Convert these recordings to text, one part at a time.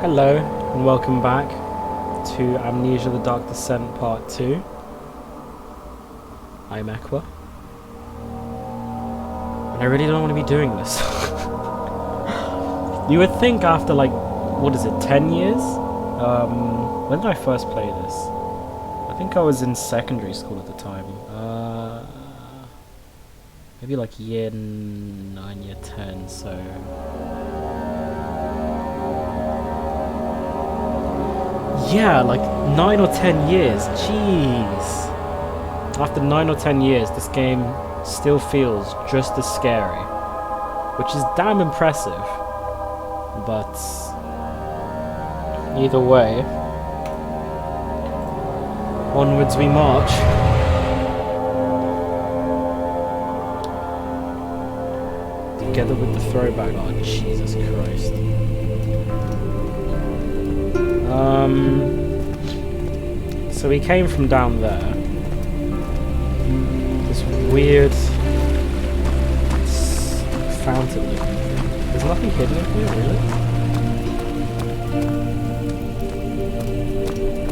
Hello, and welcome back to Amnesia the Dark Descent Part 2. I'm Ekwa. And I really don't want to be doing this. You would think after, like, what is it, 10 years? When did I first play this? I think I was in secondary school at the time. Maybe like year 9, year 10, so... Yeah, like 9 or 10 years, jeez. After 9 or 10 years, this game still feels just as scary, which is damn impressive. But either way, onwards we march. Together with the throwback. Oh, Jesus Christ. So we came from down there. This weird fountain looking thing. There's nothing hidden in here, really?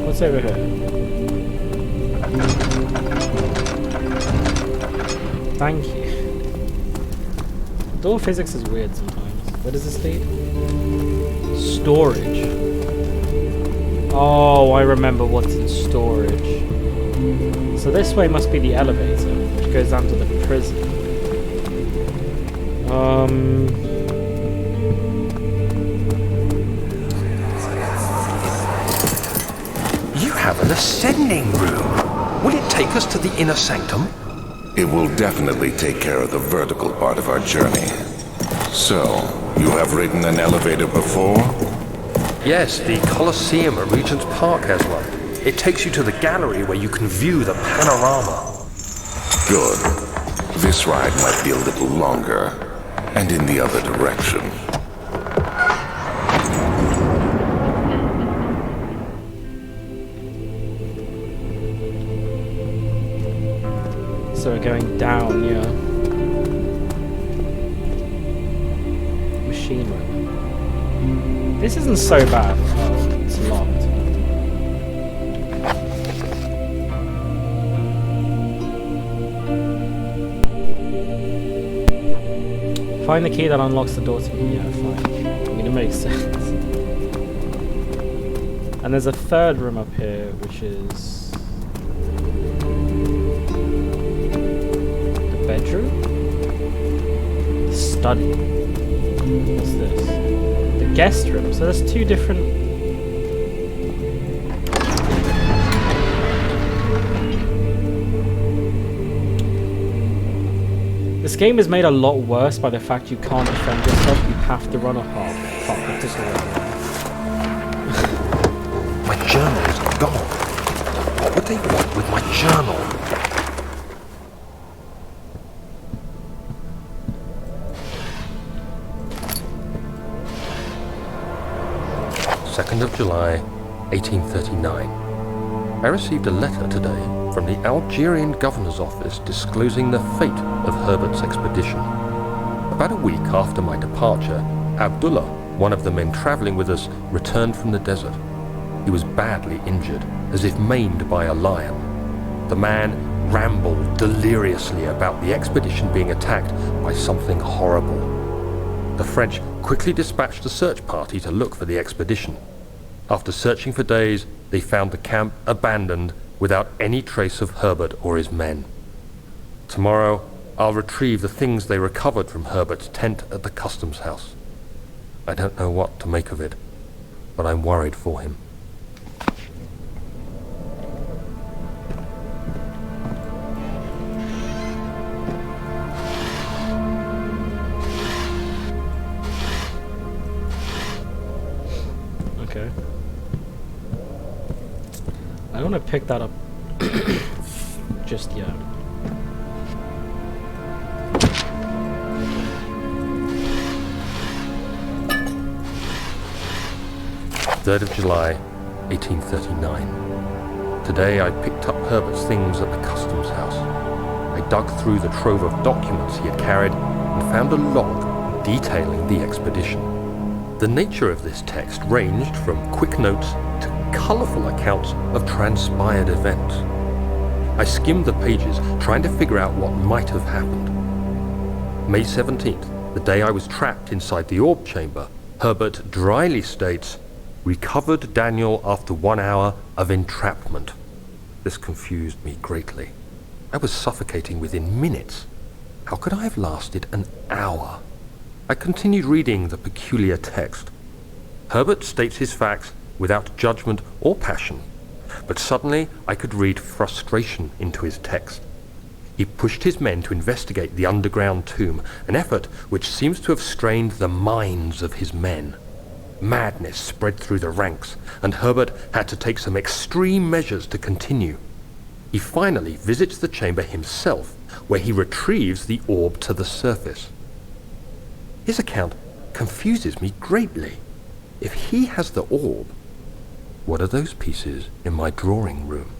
What's over here? Thank you. Door physics is weird sometimes. Where does this lead? Storage. Oh, I remember what's in storage. So this way must be the elevator, which goes down to the prison. You have an ascending room. Will it take us to the inner sanctum? It will definitely take care of the vertical part of our journey. So, you have ridden an elevator before? Yes, the Colosseum at Regent's Park has one. It takes you to the gallery where you can view the panorama. Good. This ride might be a little longer, and in the other direction. So we're going down, yeah. Machine room. This isn't so bad. Oh, it's locked. Find the key that unlocks the door to me. Yeah, fine. I mean, it makes sense. And there's a third room up here, which is... the bedroom? The study. What's this? The guest room. So there's two different... This game is made a lot worse by the fact you can't defend yourself. You have to run a hop. Fuck, it doesn't work. My journal is gone. What would they want with my journal? Second of July, 1839. I received a letter today from the Algerian governor's office disclosing the fate of Herbert's expedition. About a week after my departure, Abdullah, one of the men traveling with us, returned from the desert. He was badly injured, as if maimed by a lion. The man rambled deliriously about the expedition being attacked by something horrible. The French quickly dispatched a search party to look for the expedition. After searching for days, they found the camp abandoned without any trace of Herbert or his men. Tomorrow, I'll retrieve the things they recovered from Herbert's tent at the customs house. I don't know what to make of it, but I'm worried for him. Okay. I don't want to pick that up just yet. Third of July, 1839. Today I picked up Herbert's things at the customs house. I dug through the trove of documents he had carried and found a log detailing the expedition. The nature of this text ranged from quick notes to colourful accounts of transpired events. I skimmed the pages, trying to figure out what might have happened. May 17th, the day I was trapped inside the orb chamber, Herbert dryly states, "Recovered Daniel after 1 hour of entrapment." This confused me greatly. I was suffocating within minutes. How could I have lasted an hour? I continued reading the peculiar text. Herbert states his facts without judgment or passion, but suddenly I could read frustration into his text. He pushed his men to investigate the underground tomb, an effort which seems to have strained the minds of his men. Madness spread through the ranks, and Herbert had to take some extreme measures to continue. He finally visits the chamber himself, where he retrieves the orb to the surface. His account confuses me greatly. If he has the orb, what are those pieces in my drawing room?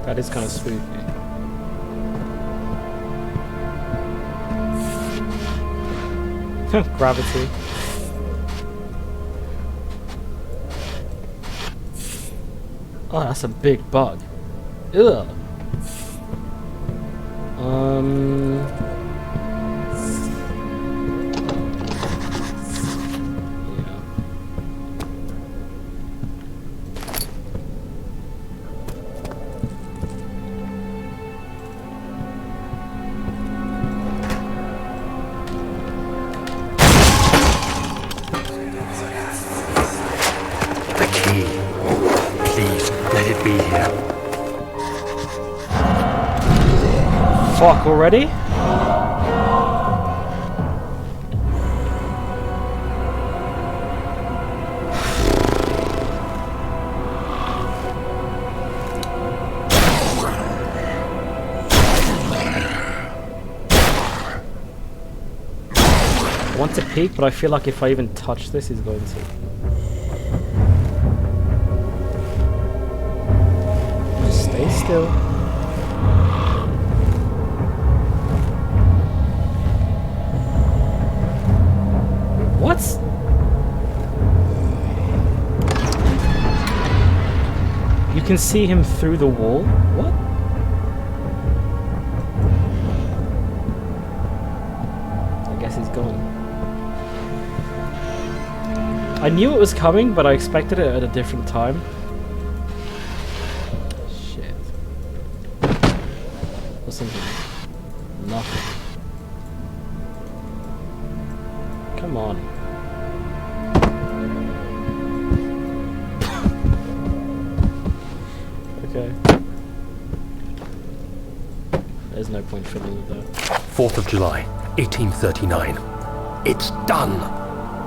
That is kind of spooky. Gravity. Oh, that's a big bug. Ugh. Yeah. The key. Please, let it be here. Fuck already? I want to peek, but I feel like if I even touch this, he's going to. Just stay still. What? You can see him through the wall? What? I guess he's gone. I knew it was coming, but I expected it at a different time. Shit. What's in here? Nothing. Come on. Okay. There's no point fiddling with that. 4th of July, 1839. It's done!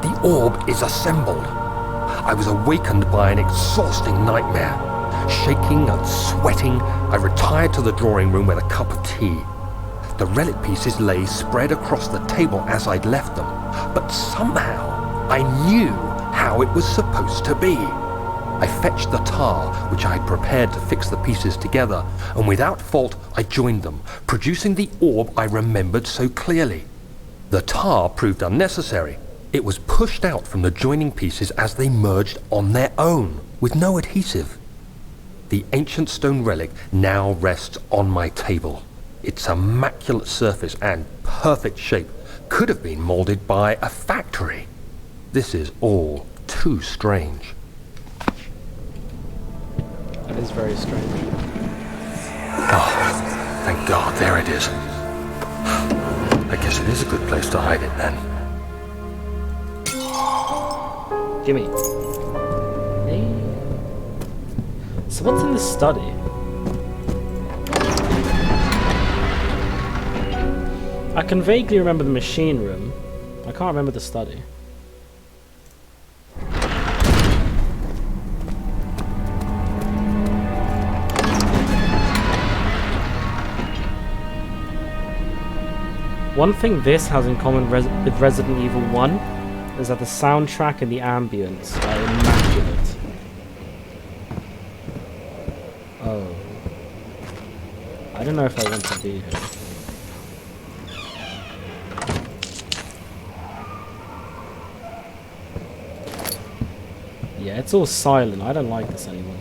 The orb is assembled. I was awakened by an exhausting nightmare. Shaking and sweating, I retired to the drawing room with a cup of tea. The relic pieces lay spread across the table as I'd left them, but somehow I knew how it was supposed to be. I fetched the tar, which I had prepared to fix the pieces together, and without fault I joined them, producing the orb I remembered so clearly. The tar proved unnecessary. It was pushed out from the joining pieces as they merged on their own, with no adhesive. The ancient stone relic now rests on my table. Its immaculate surface and perfect shape could have been molded by a factory. This is all too strange. That is very strange. Oh, thank God, there it is. I guess it is a good place to hide it then. Gimme. Hey. So what's in the study? I can vaguely remember the machine room. I can't remember the study. One thing this has in common with Resident Evil 1 is that the soundtrack and the ambience are immaculate. Oh. I don't know if I want to be here. Yeah, it's all silent. I don't like this anymore.